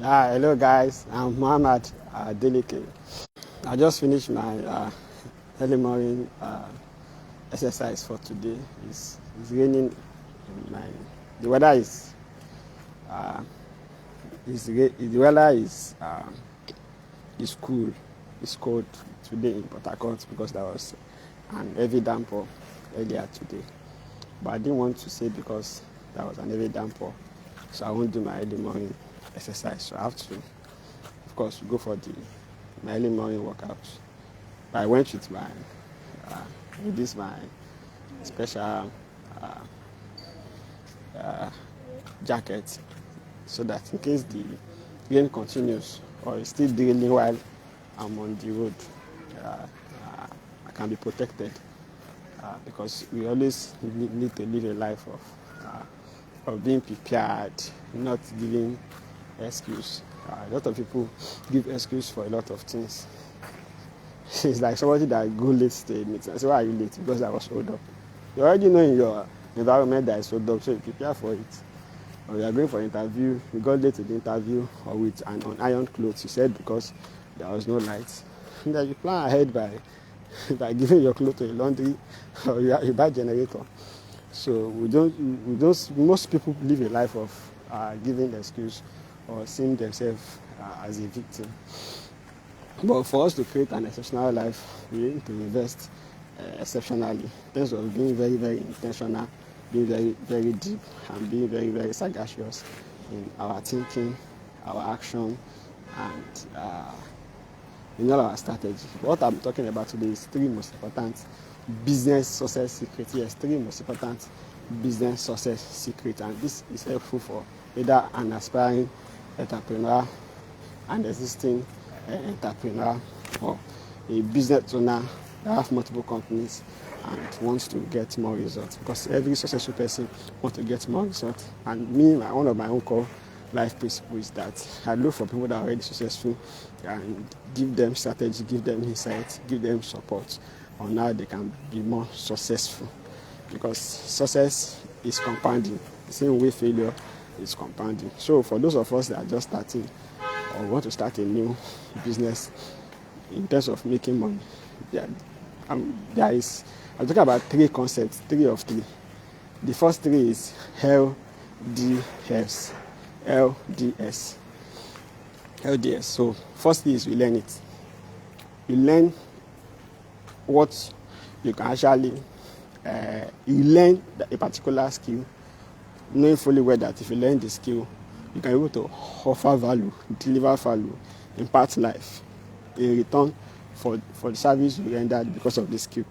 Hello guys, I'm Muhammad Delike. I just finished my early morning exercise for today. It's raining. My the weather uh, the weather is cool. It's cold today in Port Harcourt because there was an heavy downpour earlier today. But I didn't want to say because there was an heavy downpour, so I won't do my early morning exercise. So I have to, of course, go for my early morning workout. But I went with uh, my special uh, uh, jacket so that in case the rain continues or it's still drilling while I'm on the road, I can be protected because we always need to live a life of being prepared, not giving excuse. A lot of people give excuse for a lot of things. It's like somebody that go late to a meeting. I say, why are you late? Because I was hold up. You already know in your environment that is hold up, so you prepare for it. Or you are going for an interview, you got late to the interview, or with an unironed clothes, you said because there was no light. And then you plan ahead by giving your clothes to a laundry or you buy a generator. So most people live a life of giving excuse or seeing themselves as a victim. But for us to create an exceptional life, we need to invest exceptionally in terms of being very, very intentional, being very, very deep, and being very, very sagacious in our thinking, our action, and in all our strategy. What I'm talking about today is three most important business success secrets. Yes, three most important business success secrets, and this is helpful for either an aspiring entrepreneur, an existing entrepreneur, or a business owner that have multiple companies and wants to get more results. Because every successful person wants to get more results. And one of my own core life principles is that I look for people that are already successful and give them strategy, give them insight, give them support on how they can be more successful. Because success is compounding, the same way failure is compounding. So for those of us that are just starting or want to start a new business in terms of making money, I'm talking about three concepts, three of three. The first three is LDS. LDS. LDS. So firstly is we learn it. You learn what you can actually, you learn a particular skill, knowing fully well that if you learn the skill, you can be able to offer value, deliver value, impart life in return for the service you rendered because of the skill.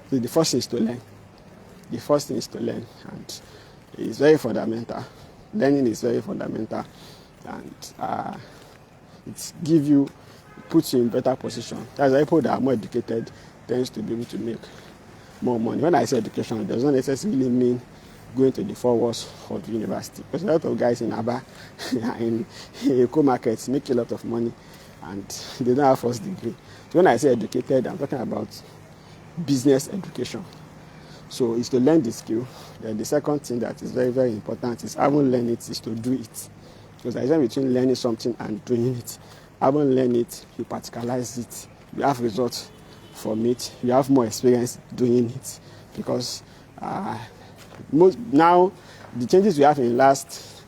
So the first thing is to learn. The first thing is to learn, and it's very fundamental. Learning is very fundamental, and it puts you in better position. That's why people that are more educated tends to be able to make more money. When I say education, it does not necessarily mean going to the 4 walls of the university. Because a lot of guys in Aba, in eco markets, make a lot of money and they don't have first degree. So when I say educated, I'm talking about business education. So it's to learn the skill. Then the second thing that is very, very important is having learned it is to do it. Because there is a difference between learning something and doing it. Having learned it, you practicalize it, you have results from it, you have more experience doing it. Because now the changes we have in the last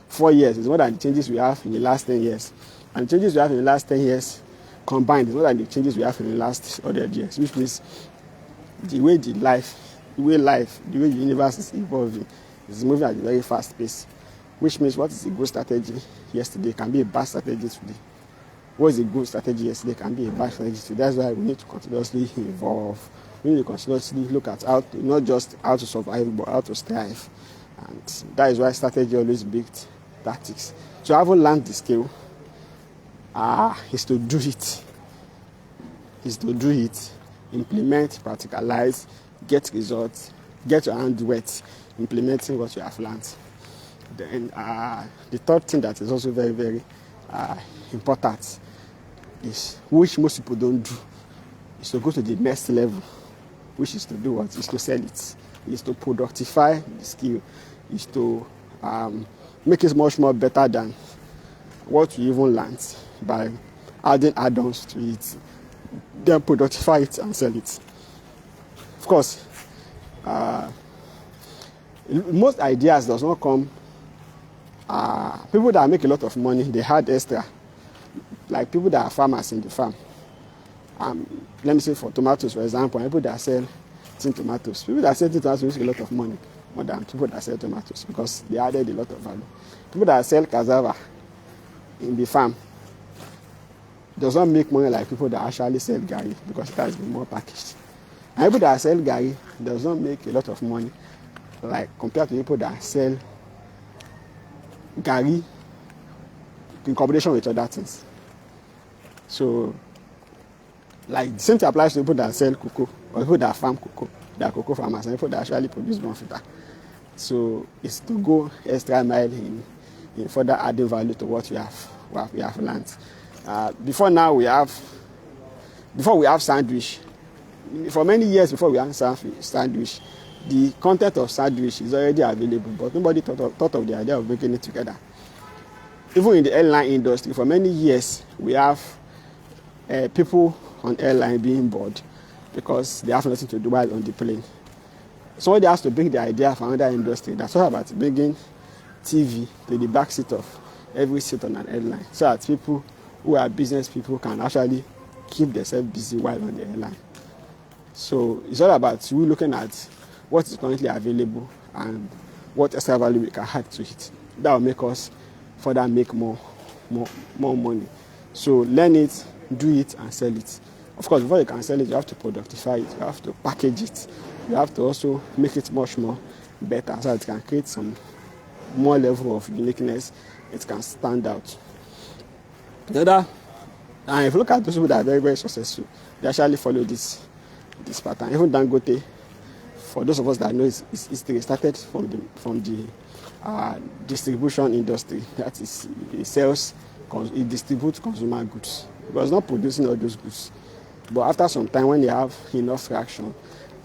4 years is more than the changes we have in the last 10 years. And the changes we have in the last 10 years combined is more than the changes we have in the last 100 years, which means the way the universe is evolving is moving at a very fast pace, which means what is a good strategy yesterday can be a bad strategy today. What is a good strategy yesterday can be a bad strategy today. That's why we need to continuously evolve. We need to continuously look at not just how to survive, but how to strive. And that is why strategy always beats tactics. So having learned the skill is to do it. Implement, practicalize, get results, get your hand wet, implementing what you have learned. Then the third thing that is also very, very important is, which most people don't do, is to go to the next level, which is to do what? Is to sell it, is to productify the skill, is to make it much more better than what you even learned by adding add-ons to it, then productify it and sell it. Of course, most ideas does not come. People that make a lot of money, they had extra. Like people that are farmers in the farm. Let me say for tomatoes, for example, people that sell tin tomatoes. People that sell tin tomatoes make a lot of money more than people that sell tomatoes because they added a lot of value. People that sell cassava in the farm does not make money like people that actually sell garri because it has been more packaged. And people that sell garri does not make a lot of money like compared to people that sell garri in combination with other things. So, like the same thing applies to people that sell cocoa or people that farm cocoa. They are cocoa farmers and people that actually produce bonfita. So it's to go extra mile in further adding value to what we have learned. Before we have sandwich. For many years before we had sandwich, the content of sandwich is already available, but nobody thought of the idea of making it together. Even in the airline industry, for many years we have people on airline being bored because they have nothing to do while on the plane. Somebody has to bring the idea from another industry. That's all about bringing TV to the back seat of every seat on an airline, so that people who are business people can actually keep themselves busy while on the airline. So it's all about you looking at what is currently available and what extra value we can add to it. That will make us further make more money. So learn it, do it, and sell it. Of course, before you can sell it, you have to productify it, you have to package it, you have to also make it much more better so that it can create some more level of uniqueness, it can stand out. And if you look at those people that are very, very successful, they actually follow this pattern. Even Dangote, for those of us that know his history, started from the distribution industry. That is, he distributes consumer goods. He was not producing all those goods. But after some time, when they have enough traction,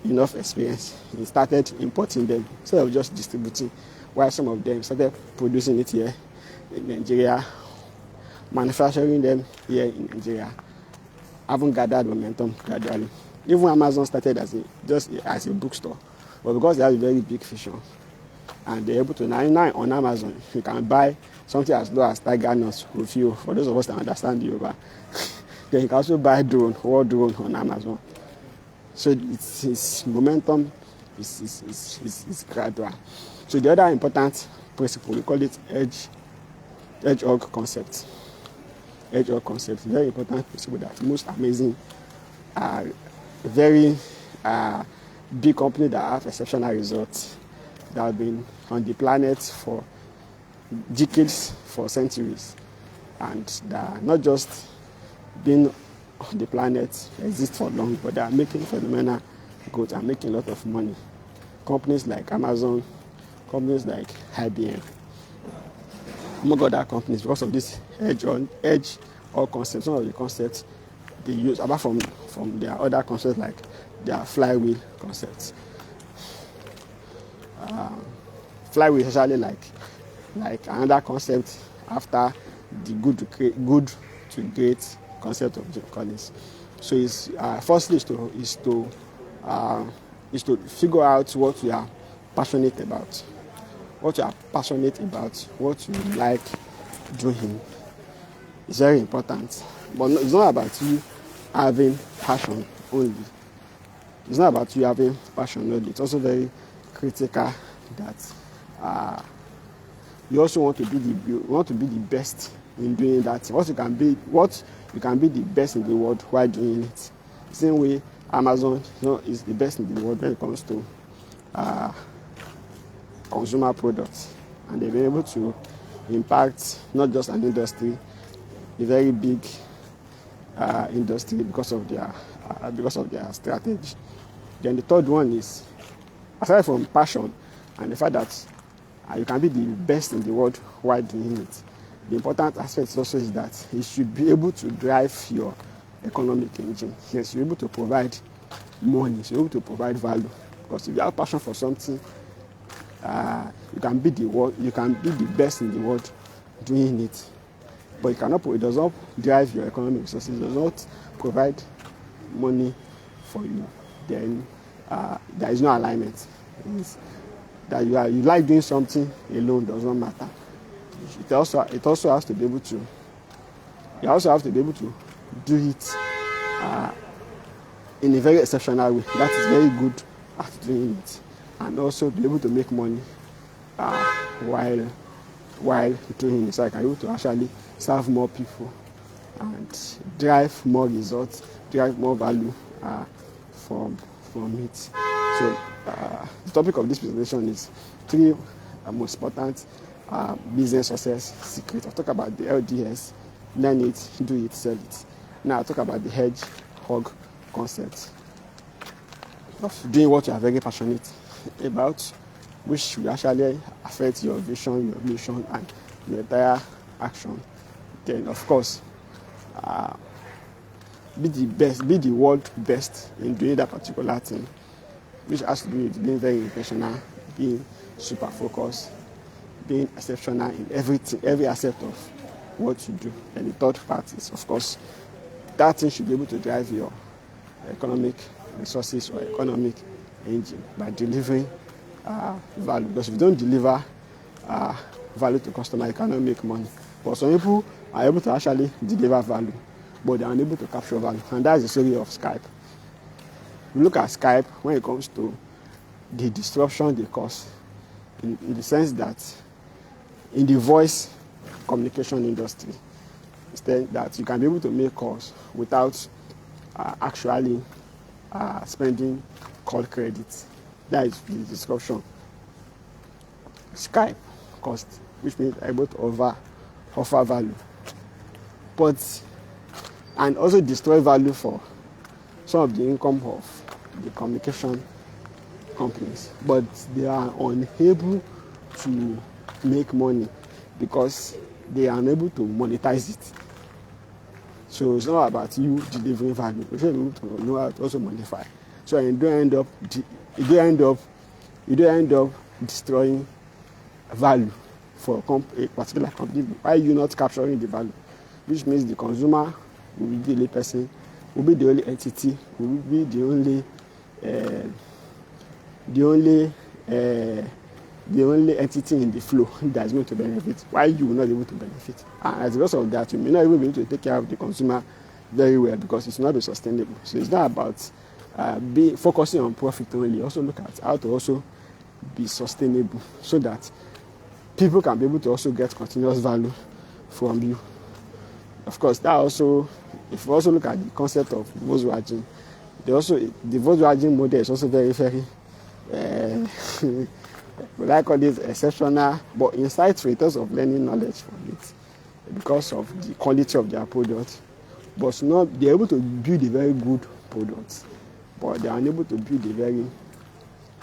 enough experience, he started importing them instead of just distributing, while some of them started producing it here in Nigeria, manufacturing them here in Nigeria, haven't gathered momentum gradually. Even Amazon started as a bookstore, but because they have a very big vision, and they're able to now on Amazon, you can buy something as low as tiger nuts with you. For those of us that understand Yoruba, then you can also buy drone on Amazon. So its momentum is gradual. So the other important principle, we call it edge-org concept. Edge-org concept, very important principle that most amazing, very big company that have exceptional results, that have been on the planet for decades, for centuries, and that are not just being on the planet, exist for long, but they are making phenomenal growth and making a lot of money. Companies like Amazon, companies like IBM, among other companies, because of this edge or concept, some of the concepts they use, apart from their other concepts like their flywheel concepts. Flywheel is actually like another concept after the good to great concept of Jim Collins. So it's firstly is to figure out what you are passionate about, what you like doing. It's very important, but it's not about you having passion only. It's not about you having passion only. It's also very critical that you also want to be the best in doing that. What you can be the best in the world while doing it. The same way Amazon is the best in the world when it comes to consumer products, and they've been able to impact not just an industry, a very big industry because of their strategy. Then the third one is, aside from passion and the fact that you can be the best in the world while doing it, the important aspect also is that you should be able to drive your economic engine. Yes, you're able to provide money, so you're able to provide value. Because if you have passion for something, You can be the world, you can be the best in the world doing it, but it does not drive your economic resources, it does not provide money for you. Then there is no alignment. It's that you like doing something alone does not matter. It also has to be able to. You also have to be able to do it in a very exceptional way. That is very good at doing it, and also be able to make money while doing it. So I can be able to actually serve more people and drive more results, drive more value from it. So the topic of this presentation is 3 most important business success secrets. I'll talk about the LDS: learn it, do it, sell it. Now I'll talk about the hedgehog concept of doing what you are very passionate about, which will actually affect your vision, your mission, and your entire action. Then, of course, be the world best in doing that particular thing, which has to do with being very intentional, being super focused, being exceptional in every aspect of what you do. And the third part is, of course, that thing should be able to drive your economic resources or economic engine by delivering value. Because if you don't deliver value to customer, you cannot make money. But some people are able to actually deliver value, but they are unable to capture value. And that's the story of Skype. We look at Skype when it comes to the disruption they cause, in the sense that in the voice communication industry, instead that you can be able to make calls without actually spending call credits. That is the disruption Skype cost, which means able to offer value, and also destroy value for some of the income of the communication companies, but they are unable to make money because they are unable to monetize it. So it's not about you delivering value, you should be able to know how to also monetize. So you don't end up destroying value for a particular company. Why you not capturing the value? Which means the consumer will be the only person, will be the only entity, will be the only entity in the flow that is going to benefit, while you will not be able to benefit. And as a result of that, you may not even be able to take care of the consumer very well because it's not be sustainable. So it's not about focusing on profit only. Also look at how to also be sustainable so that people can be able to also get continuous value from you. Of course, that also, if you also look at the concept of Volkswagen, the Volkswagen model is also very, very we like all this exceptional, but insightful in terms of learning knowledge from it because of the quality of their product. But they're able to build a very good product, but they are unable to build a very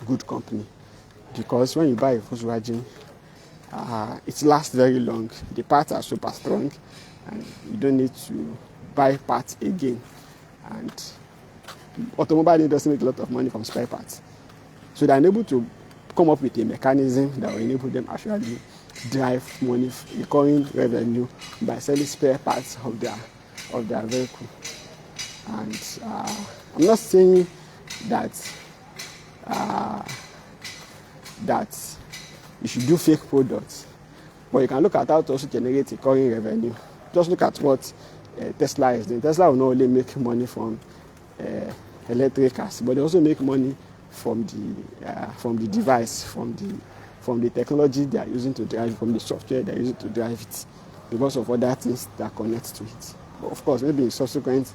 good company, because when you buy a Volkswagen, it lasts very long. The parts are super strong, and you don't need to buy parts again. And automobile industry make a lot of money from spare parts, so they're unable to come up with a mechanism that will enable them actually drive money, recurring revenue by selling spare parts of their vehicle. And I'm not saying that you should do fake products, but you can look at how to also generate recurring revenue. Just look at what Tesla is doing. Tesla will not only make money from electric cars, but they also make money from the device, from the technology they are using to drive, from the software they are using to drive it, because of other things that connect to it. But of course, maybe in subsequent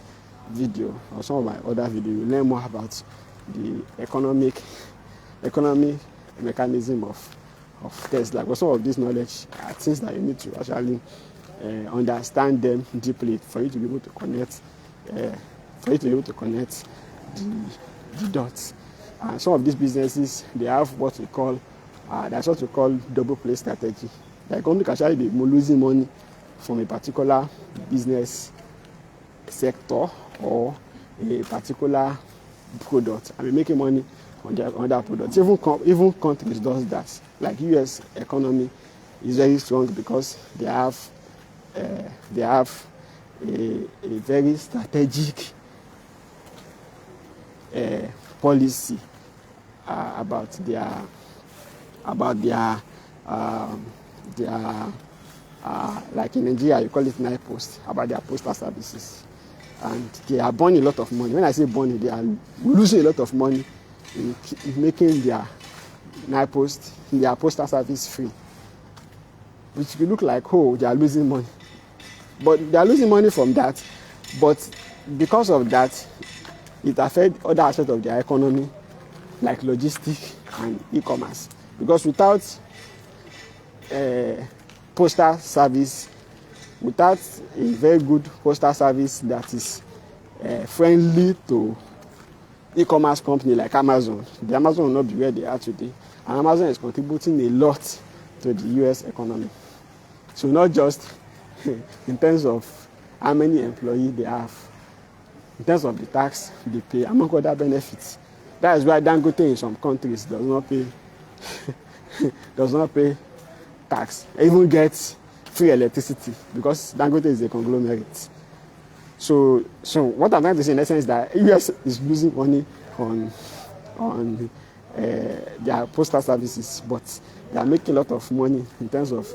video or some of my other videos, you will learn more about the economic mechanism of Tesla. But some of this knowledge are things that you need to actually understand them deeply for you to be able to connect the dots. And some of these businesses, they have what we call double play strategy. The company can actually be losing money from a particular business sector or a particular product, and be making money on their other products. Even countries does that. Like US economy is very strong because they have a very strategic policy about their like in Nigeria you call it night post, about their postal services, and they are burning a lot of money. When I say burning, they are losing a lot of money in making their night post, their postal service free, which will look like, oh, they are losing money, but they are losing money from that. But because of that, it affects other aspects of their economy, like logistics and e-commerce. Because without postal service, without a very good postal service that is friendly to e-commerce company like Amazon, the Amazon will not be where they are today. And Amazon is contributing a lot to the US economy. So not just in terms of how many employees they have, in terms of the tax they pay, among other benefits. That is why Dangote in some countries does not pay tax, even gets free electricity, because Dangote is a conglomerate. So what I'm trying to say in essence is that US is losing money on their postal services, but they are making a lot of money in terms of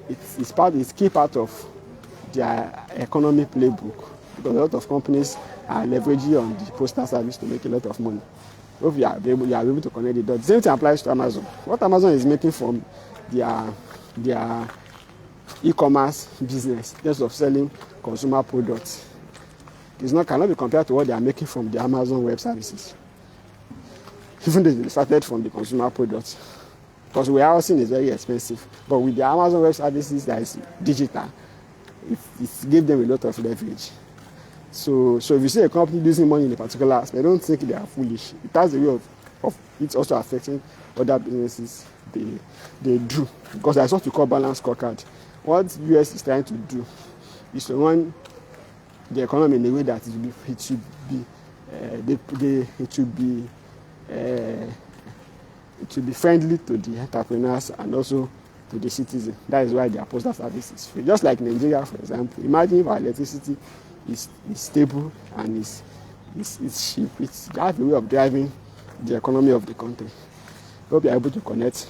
it's key part of their economy playbook, because a lot of companies are leveraging on the postal service to make a lot of money. If you are able to connect the dots. The same thing applies to Amazon. What Amazon is making from their e-commerce business in terms of selling consumer products cannot be compared to what they are making from the Amazon Web Services. Even though they started from the consumer products, because warehousing is very expensive. But with the Amazon Web Services that is digital, it gave them a lot of leverage. So if you see a company losing money in a particular aspect, I don't think they are foolish. It has a way of it's also affecting other businesses they do. Because that's what we call balanced scorecard. What US is trying to do is to run the economy in a way that it should be friendly to the entrepreneurs and also to the citizen. That is why their postal service is free. Just like Nigeria, for example. Imagine if our electricity is stable and is cheap. It has a way of driving the economy of the country. We'll be able to connect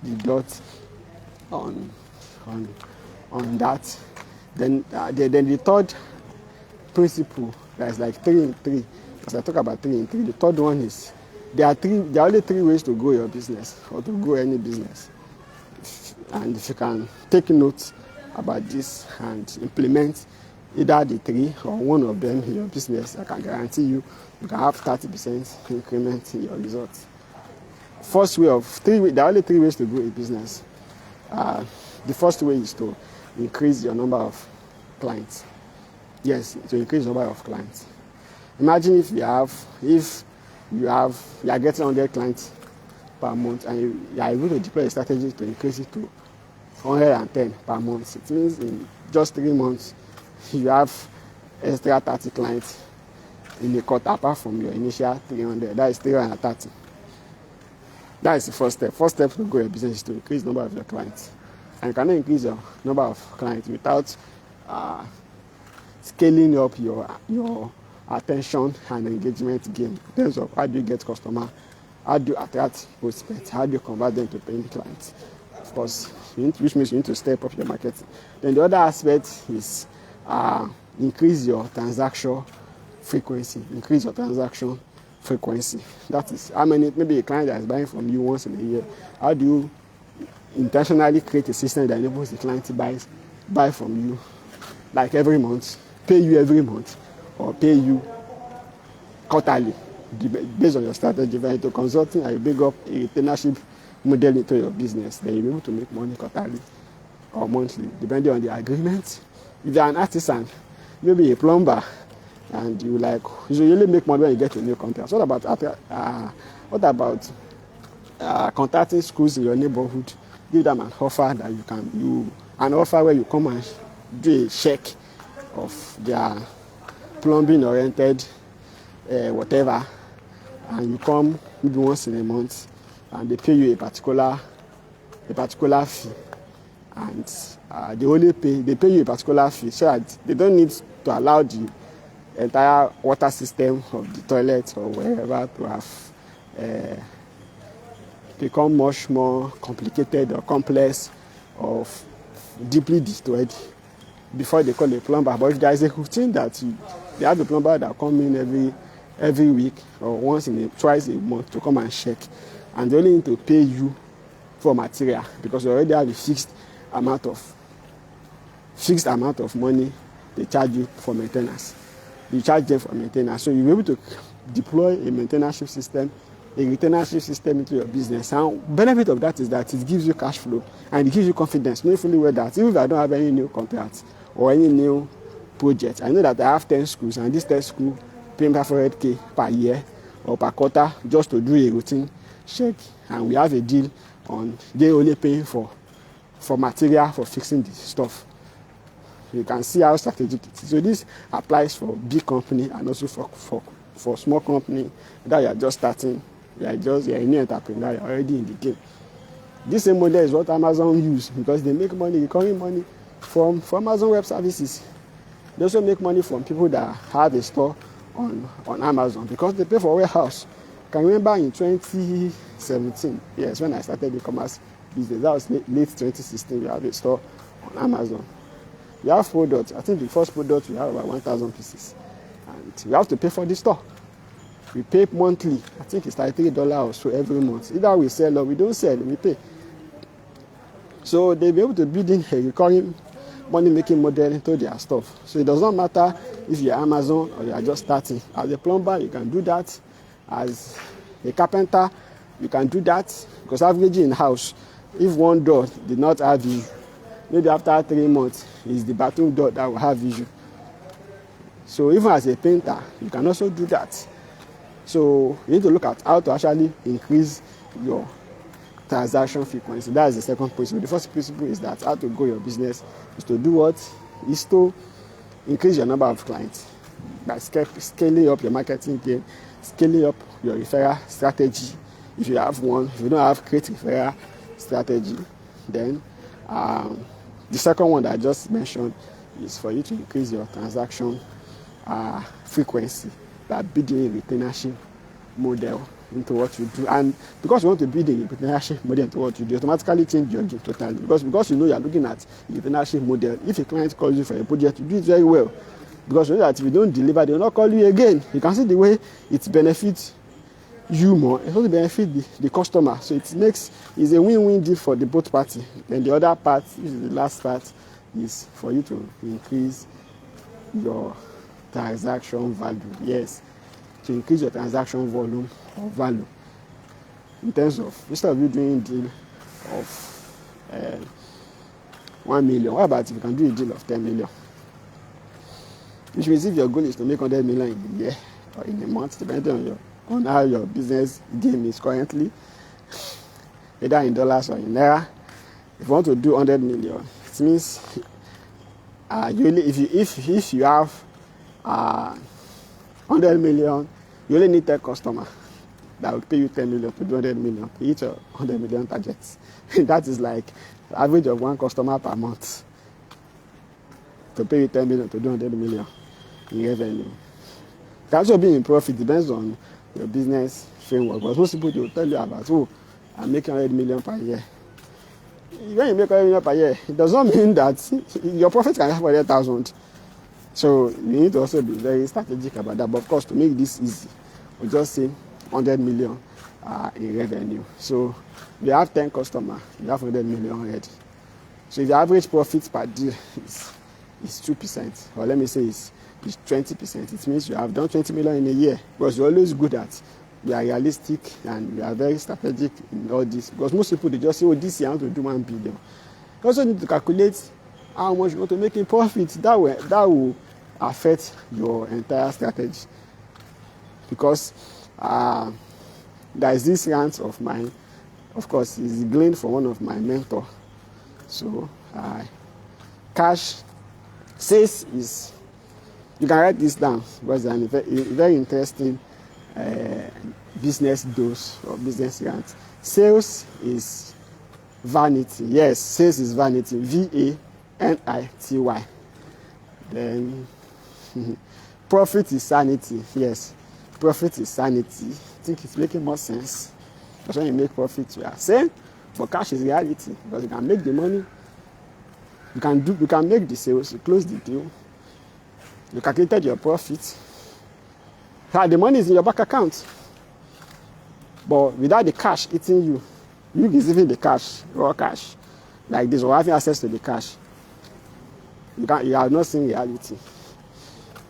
the dots on that. Then the third principle, that's like 3 in 3. Because I talk about 3 in 3. The third one is there are only 3 ways to grow your business or to grow any business. And if you can take notes about this and implement either the 3 or one of them in your business, I can guarantee you can have 30% increment in your results. First way of 3, there are only 3 ways to grow a business. The first way is to increase your number of clients. Yes, to increase the number of clients. Imagine if you are getting 100 clients per month and you are able to deploy a strategy to increase it to 110 per month. It means in just 3 months you have extra 30 clients in a quarter apart from your initial 300. That is 330. That is the first step. First step to grow your business is to increase the number of your clients. And you cannot increase your number of clients without scaling up your attention and engagement game in terms of how do you get customers, how do you attract prospects, how do you convert them to paying clients. Of course, which means you need to step up your marketing. Then the other aspect is increase your transaction frequency. That is how many, maybe a client that is buying from you once in a year. How do you intentionally create a system that enables the client to buy from you like every month, pay you every month, or pay you quarterly based on your strategy? If you're into consulting and you bring up a retainership model into your business, then you'll be able to make money quarterly or monthly, depending on the agreement. If you're an artisan, maybe a plumber, and you usually make money when you get a new contract. What about contacting schools in your neighborhood? Give them an offer that an offer where you come and do a check of their plumbing oriented whatever and you come maybe once in a month, and they pay you a particular fee, and they pay you a particular fee, so that they don't need to allow the entire water system of the toilet or wherever to have become much more complicated or complex or deeply destroyed before they call a plumber. But if there is a routine that they have a plumber that come in every week or twice a month to come and check, and they only need to pay you for material because you already have a fixed amount of money they charge you for maintenance. You charge them for maintenance, so you'll be able to deploy a maintenance system, a retainership system into your business. And benefit of that is that it gives you cash flow and it gives you confidence, knowing fully well that even if I don't have any new contracts or any new projects, I know that I have 10 schools, and this 10 school pay me 500K per year or per quarter just to do a routine check, and we have a deal on they only paying for material for fixing the stuff. You can see how strategic it is. So this applies for big company and also for small company that you are just starting. You are a new entrepreneur, you are already in the game. This same model is what Amazon use because they make money, recurring money from Amazon Web Services. They also make money from people that have a store on Amazon because they pay for warehouse. Can you remember in 2017, yes, when I started e-commerce business, that was late 2016, we have a store on Amazon. We have products. I think the first product we have about 1,000 pieces, and we have to pay for the store. We pay monthly. I think it's like $3 or so every month. Either we sell or we don't sell, we pay. So they'll be able to build in a recurring money-making model into their stuff. So it does not matter if you're Amazon or you are just starting. As a plumber, you can do that. As a carpenter, you can do that because averaging in house, if one door did not have issue, maybe after 3 months, it's the bathroom door that will have issue. So even as a painter, you can also do that. So you need to look at how to actually increase your transaction frequency. That is the second principle. The first principle is that how to grow your business is to do what? Is to increase your number of clients by scaling up your marketing game, scaling up your referral strategy. If you have one, if you don't have, create referral strategy. Then the second one that I just mentioned is for you to increase your transaction frequency by building a retainership model into what you do. And because you want to build a retainership model into what you do, automatically change your game totally. Because you know you are looking at a retainership model. If a client calls you for a project, you do it very well. Because you know that if you don't deliver, they will not call you again. You can see the way it benefits you more. It also benefits the customer. So it's a win-win deal for the both parties. Then the other part, which is the last part, is for you to increase your transaction value. Yes, to increase your transaction volume or value. In terms of, instead of you doing a deal of 1 million, what about if you can do a deal of 10 million? Which means if your goal is to make 100 million in a year or in a month, depending on how your business game is currently, either in dollars or in naira. If you want to do 100 million, it means if you have 100 million, you only need 10 customers that will pay you 10 million to do 100 million to each 100 million targets. That is like the average of 1 customer per month to pay you 10 million to do 100 million in revenue. It can also be in profit, depends on your business framework. But most people will tell you about, I'm making 100 million per year. When you make 100 million per year, it does not mean that your profit can have 100,000. So you need to also be very strategic about that. But of course, to make this easy, we'll just say 100 million in revenue. So if you have 10 customers, you have 100 million already. So if the average profit per deal is 2%, or let me say it's 20%, it means you have done 20 million in a year. Because you're always good at, we are realistic and we are very strategic in all this. Because most people, they just say, this year I want to do 1 billion. You also need to calculate how much you want to make in profit. That will affect your entire strategy. Because there is this rant of mine, of course, it's gleaned from one of my mentors. So, cash says is, you can write this down because it's a very interesting business dose or business rant. Sales is vanity. Yes, sales is vanity. vanity. Then profit is sanity. Yes, profit is sanity. I think it's making more sense. Because when you make profit, you are saying, but cash is reality. Because you can make the money, you can make the sales, you close the deal, you calculated your profit. The money is in your bank account. But without the cash eating you receiving the cash, raw cash, like this, or having access to the cash, you have not seen reality.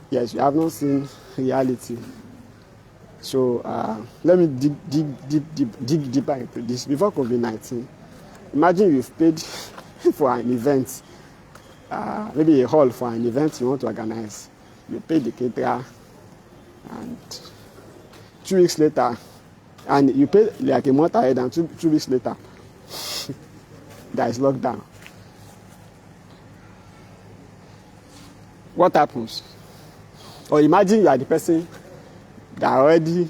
Yes, you have not seen reality. So let me dig deeper into this. Before COVID-19, imagine you've paid for an event, maybe a hall for an event you want to organize. You pay the caterer, and 2 weeks later, and you pay like a month ahead, and two weeks later, there is lockdown. What happens? Or imagine you are the person that already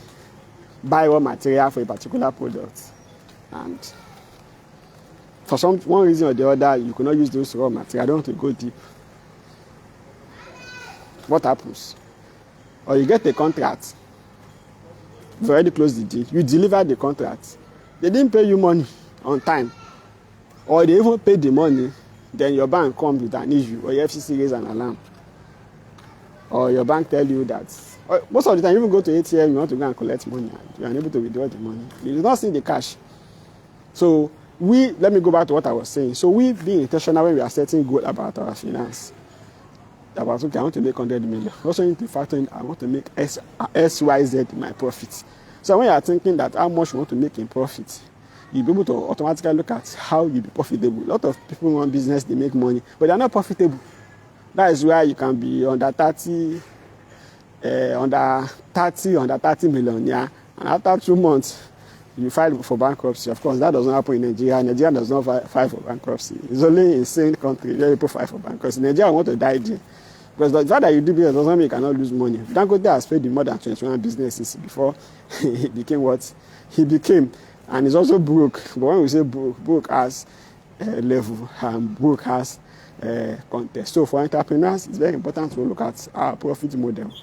buy raw material for a particular product, and for one reason or the other, you cannot use those raw material. I don't want to go deep. What happens? Or you get a contract, you've already closed the deal, you deliver the contract, they didn't pay you money on time, or they even paid the money, then your bank comes with an issue, or your FCC raise an alarm, or your bank tell you that, most of the time you even go to ATM, you want to go and collect money, and you are unable to withdraw the money. You do not see the cash. So let me go back to what I was saying. So we being intentional when we are setting goal about our finance. About, okay, I want to make 100 million. Also need to factor in, I want to make XYZ in my profits. So when you are thinking that how much you want to make in profit, you'll be able to automatically look at how you'll be profitable. A lot of people run business, they make money, but they're not profitable. That is why you can be under 30 million, yeah, and after 2 months, you file for bankruptcy. Of course, that doesn't happen in Nigeria. Nigeria does not file for bankruptcy. It's only in insane country where people file for bankruptcy. Nigeria want to die there. Because the fact that you do business doesn't mean you cannot lose money. Dangote has paid more than 21 businesses before he became what he became. And he's also broke. But when we say broke has level, and broke has context. So for entrepreneurs, it's very important to look at our profit model.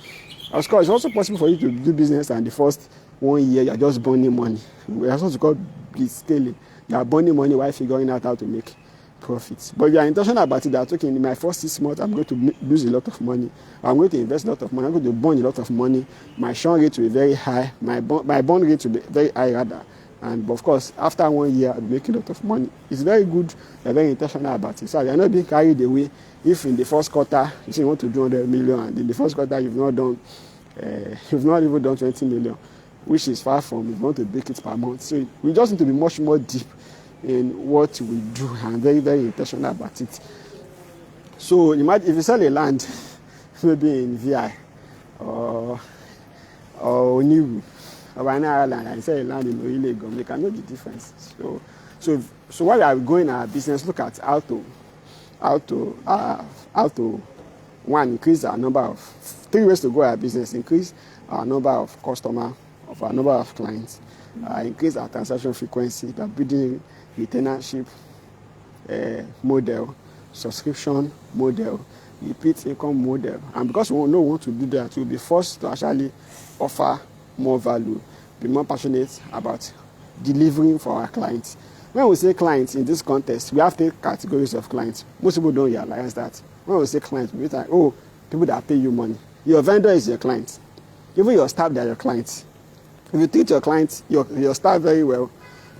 Of course, it's also possible for you to do business and the first 1 year you're just burning money. We are supposed to call blitzscaling. You are burning money while figuring out how to make profits. But if you are intentional about it, that okay, in my first 6 months, I'm going to lose a lot of money. I'm going to invest a lot of money. I'm going to burn a lot of money. My churn rate will be very high. My burn rate will be very high rather. And of course, after 1 year, I'll make a lot of money. It's very good. You're very intentional about it. So you're not being carried away. If in the first quarter you say you want to do 100 million, and in the first quarter you've not even done 20 million, which is far from if you want to make it per month. So we just need to be much more deep in what we do and very, very intentional about it. So imagine if you sell a land, maybe in VI or Oniwu or Banana Island, and you sell a land in Oyilegom, you can know the difference. So while we are going our business, look at how to one, increase our number of 3 ways to grow our business: increase our number of customers, of our number of clients, increase our transaction frequency by building retainership model, subscription model, repeat income model. And because we don't want to do that, we'll be forced to actually offer more value, be more passionate about delivering for our clients. When we say clients in this context, we have 3 categories of clients. Most people don't realize that. When we say clients, we think, oh, people that pay you money. Your vendor is your client. Even your staff, they are your clients. If you treat your clients, your staff very well,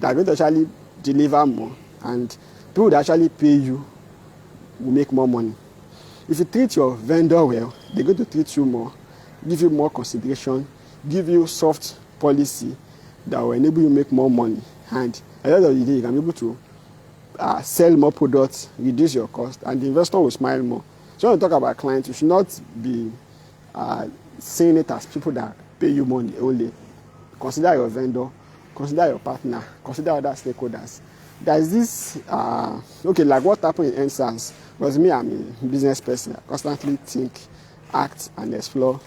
they are going to actually deliver more, and people that actually pay you will make more money. If you treat your vendor well, they're going to treat you more, give you more consideration, give you soft policy that will enable you to make more money. And at the end of the day, you can be able to sell more products, reduce your cost, and the investor will smile more. So when we talk about clients, you should not be seeing it as people that pay you money only. Consider your vendor, consider your partner, consider other stakeholders. There's this, like what happened in NSAS, because me, I'm a business person. I constantly think, act, and explore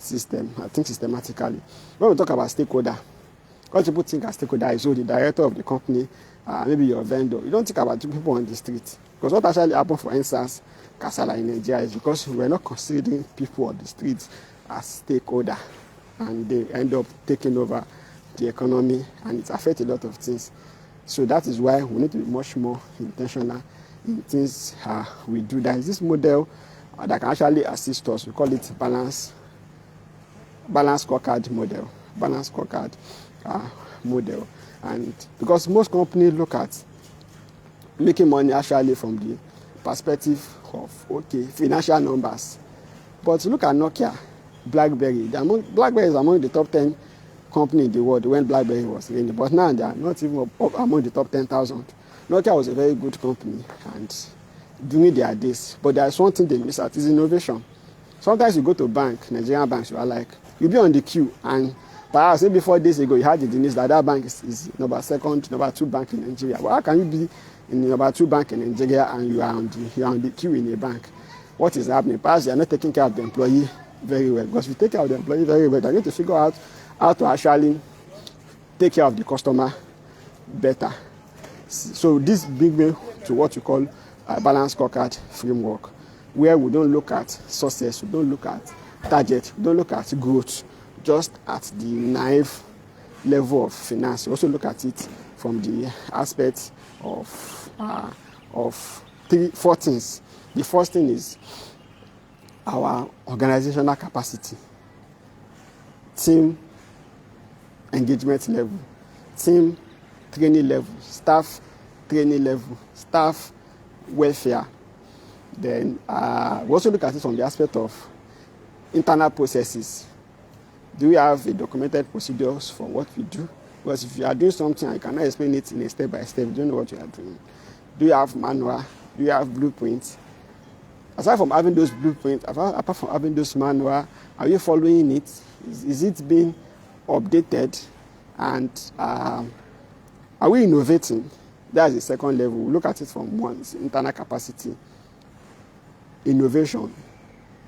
I think systematically. When we talk about stakeholder, What people think as stakeholder is the director of the company, maybe your vendor. You don't think about the people on the street. Because what actually happened, for instance, Kasala in Nigeria, is because we were not considering people on the streets as stakeholder, and they end up taking over the economy, and it affects a lot of things. So that is why we need to be much more intentional in things we do. There is this model that can actually assist us. We call it balance scorecard model. Balance scorecard model. And because most companies look at making money actually from the perspective of financial numbers. But look at Nokia, BlackBerry. BlackBerry is among the top 10 company in the world when BlackBerry was reigning, but now they are not even up among the top 10,000. Nokia was a very good company and during their days, but there is one thing they miss out, is innovation. Sometimes you go to bank, Nigerian banks, you are like, you'll be on the queue, and perhaps maybe 4 days ago you had the news that bank is number 2 bank in Nigeria. But how can you be in the number 2 bank in Nigeria and you are on the queue in a bank? What is happening? Perhaps you are not taking care of the employee very well, because if you take care of the employee very well, you need to figure out how to actually take care of the customer better. So this brings me to what we call a balanced scorecard framework, where we don't look at success, we don't look at target, we don't look at growth, just at the naive level of finance. We also look at it from the aspect of 4 things. The first thing is our organizational capacity, team engagement level, team training level, staff training level, staff welfare. Then we also look at it from the aspect of internal processes. Do we have a documented procedures for what we do? Because if you are doing something, you cannot explain it in a step by step. You don't know what you are doing. Do you have manual? Do you have blueprints? Aside from having those blueprints, apart from having those manual, are you following it? Is it being updated? And are we innovating? That's the second level. We look at it from one's internal capacity, innovation.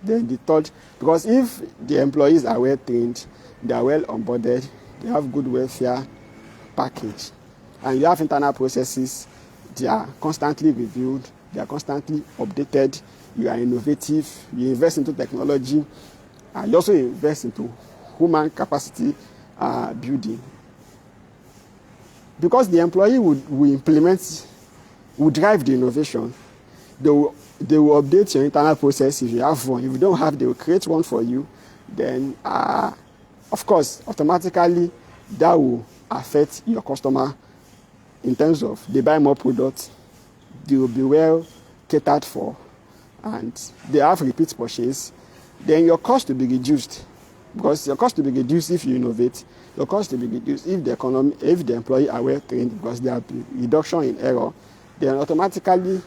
Then the third, because if the employees are well trained, they are well onboarded, they have good welfare package, and you have internal processes, they are constantly reviewed, they are constantly updated, you are innovative, you invest into technology, and you also invest into human capacity building. Because the employee will drive the innovation. They will update your internal process if you have one. If you don't have, they will create one for you. Then, of course, automatically, that will affect your customer in terms of they buy more products, they will be well catered for, and they have repeat purchase. Then your cost will be reduced. Because your cost will be reduced if you innovate. Your cost will be reduced if the employee are well trained, because there will be reduction in error. Then automatically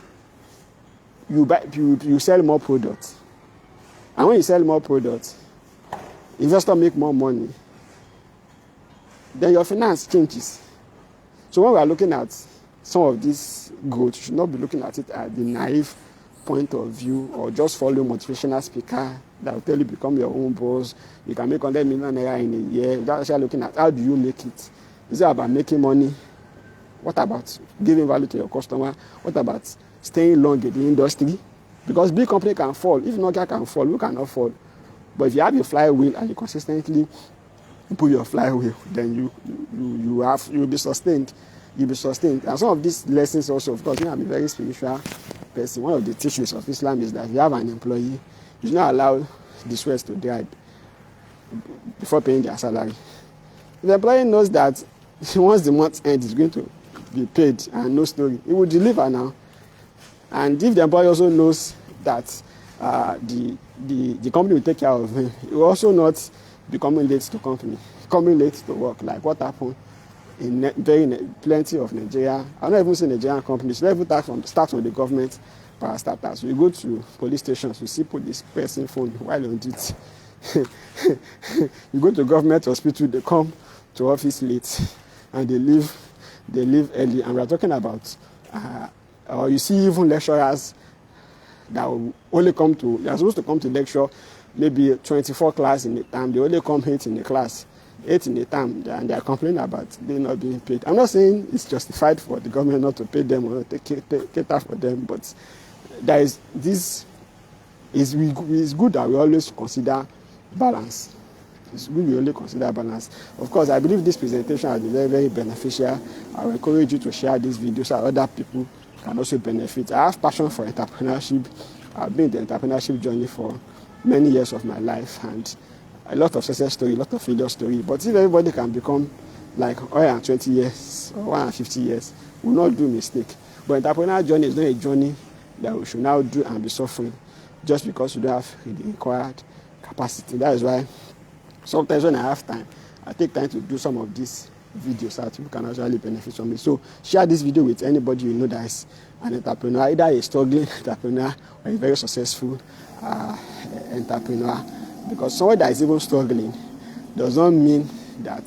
you sell more products. And when you sell more products, investors make more money. Then your finance changes. So when we are looking at some of this growth, you should not be looking at it at the naive point of view, or just follow motivational speaker that will tell you become your own boss. You can make 100 million naira in a year. That's actually looking at how do you make it. Is it about making money? What about giving value to your customer? What about staying long in the industry? Because big company can fall. If Nokia can fall, who cannot fall? But if you have a flywheel and you consistently pull your flywheel, then you'll be sustained. You'll be sustained. And some of these lessons also, of course, I'm a very spiritual person. One of the teachings of Islam is that if you have an employee, you should not allow the sweat to dry before paying their salary. If the employee knows that once the month ends, it's going to be paid and no story, he will deliver now. And if the employee also knows that the company will take care of him, he will also not be coming late to work, like what happened in plenty of Nigeria. I'm not even saying Nigerian companies. Let me start from the government parastatals. We go to police stations, we see police pressing phone while on duty. You go to government hospital, they come to office late and they leave early. And we are talking about, or you see even lecturers that will only they are supposed to come to lecture maybe 24 class in the time, they only come 8 in the class. 8 in a term, and they are complaining about they not being paid. I'm not saying it's justified for the government not to pay them or to cater for them, but there is this. It's good that we always consider balance. It's good we only consider balance. Of course, I believe this presentation has been very, very beneficial. I will encourage you to share this video so other people can also benefit. I have passion for entrepreneurship. I've been in the entrepreneurship journey for many years of my life, and a lot of success story, a lot of failure story. But if everybody can become like 120 years or 150 years, we will not do mistake. But entrepreneurial journey is not a journey that we should now do and be suffering just because we don't have the required capacity. That is why sometimes when I have time, I take time to do some of these videos so that people can actually benefit from it. So share this video with anybody you know that is an entrepreneur, either a struggling entrepreneur or a very successful entrepreneur. Because someone that is even struggling does not mean that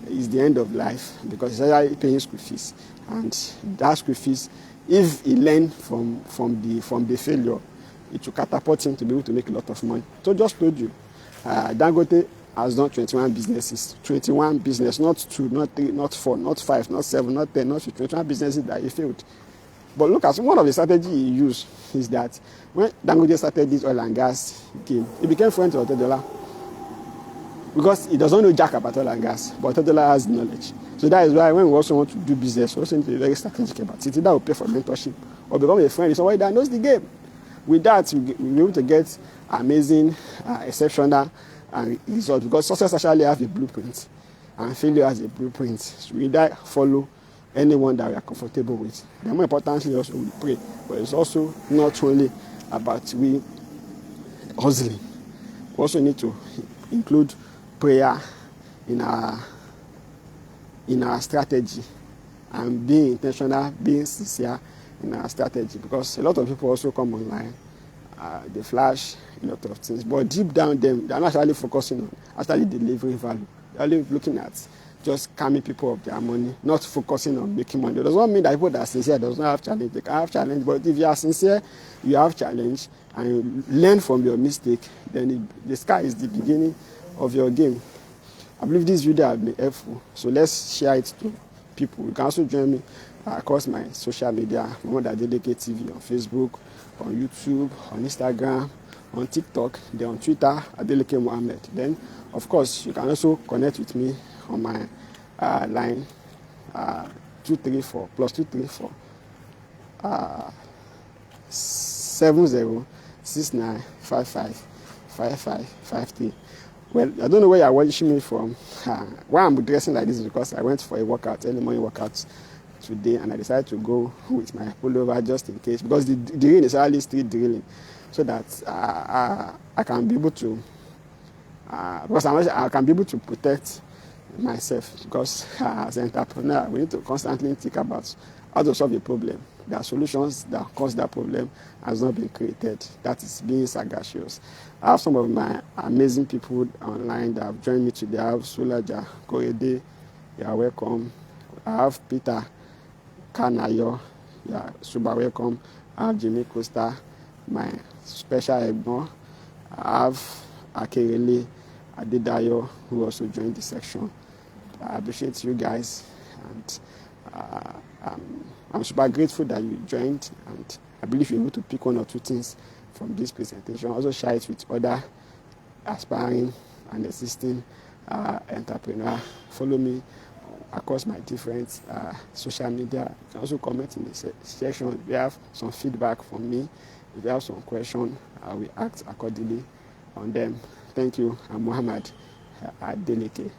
it's the end of life, because it's actually paying school fees. And that school fees, if he learn from the failure, it will catapult him to be able to make a lot of money. So just told you, Dangote has done 21 businesses. 21 business, not 2, not 3, not 4, not 5, not 7, not 10, not 21 businesses that he failed. But look at one of the strategies he used is that when Dangote started this oil and gas game, he became friends with Otedola, because he doesn't know jack about oil and gas, but Otedola has knowledge. So that is why when we also want to do business, we also need to be very strategic about it. That will pay for mentorship or become a friend with somebody that knows the game. With that, we'll be able to get amazing, exceptional results, because success actually has a blueprint and failure has a blueprint. So we follow anyone that we are comfortable with. The more importantly, also we pray, but it's also not only about we hustling. We also need to include prayer in our strategy, and being intentional, being sincere in our strategy, because a lot of people also come online, they flash a lot of things, but deep down them, they're not actually focusing on actually delivering value. They're only looking at just calming people of their money, not focusing on making money. It does not mean that people that are sincere does not have challenge. They can have challenge, but if you are sincere, you have challenge, and you learn from your mistake, then the sky is the beginning of your game. I believe this video has been helpful, so let's share it to people. You can also join me across my social media, Muhammad Adeleke TV, on Facebook, on YouTube, on Instagram, on TikTok, then on Twitter, Adeleke Muhammad. Then, of course, you can also connect with me on my line 234 plus 234 7069555553. Well, I don't know where you're watching me from. Why I'm dressing like this is because I went for a workout, early morning workout today, and I decided to go with my pullover just in case, because the rain is actually still drilling, so that I can be able to, because I can be able to protect myself, because as an entrepreneur, we need to constantly think about how to solve a problem. There are solutions that cause that problem has not been created. That is being sagacious. I have some of my amazing people online that have joined me today. I have Sulaja Korede, you are welcome. I have Peter Kanayo, you are super welcome. I have Jimmy Costa, my special Egbo. I have Akerele Adedayo, who also joined the section. I appreciate you guys, and I'm super grateful that you joined, and I believe you're able to pick one or two things from this presentation. Also share it with other aspiring and existing entrepreneurs. Follow me across my different social media. You can also comment in the section. If you have some feedback from me, if you have some questions, I will act accordingly on them. Thank you. I'm Muhammad Adeleke.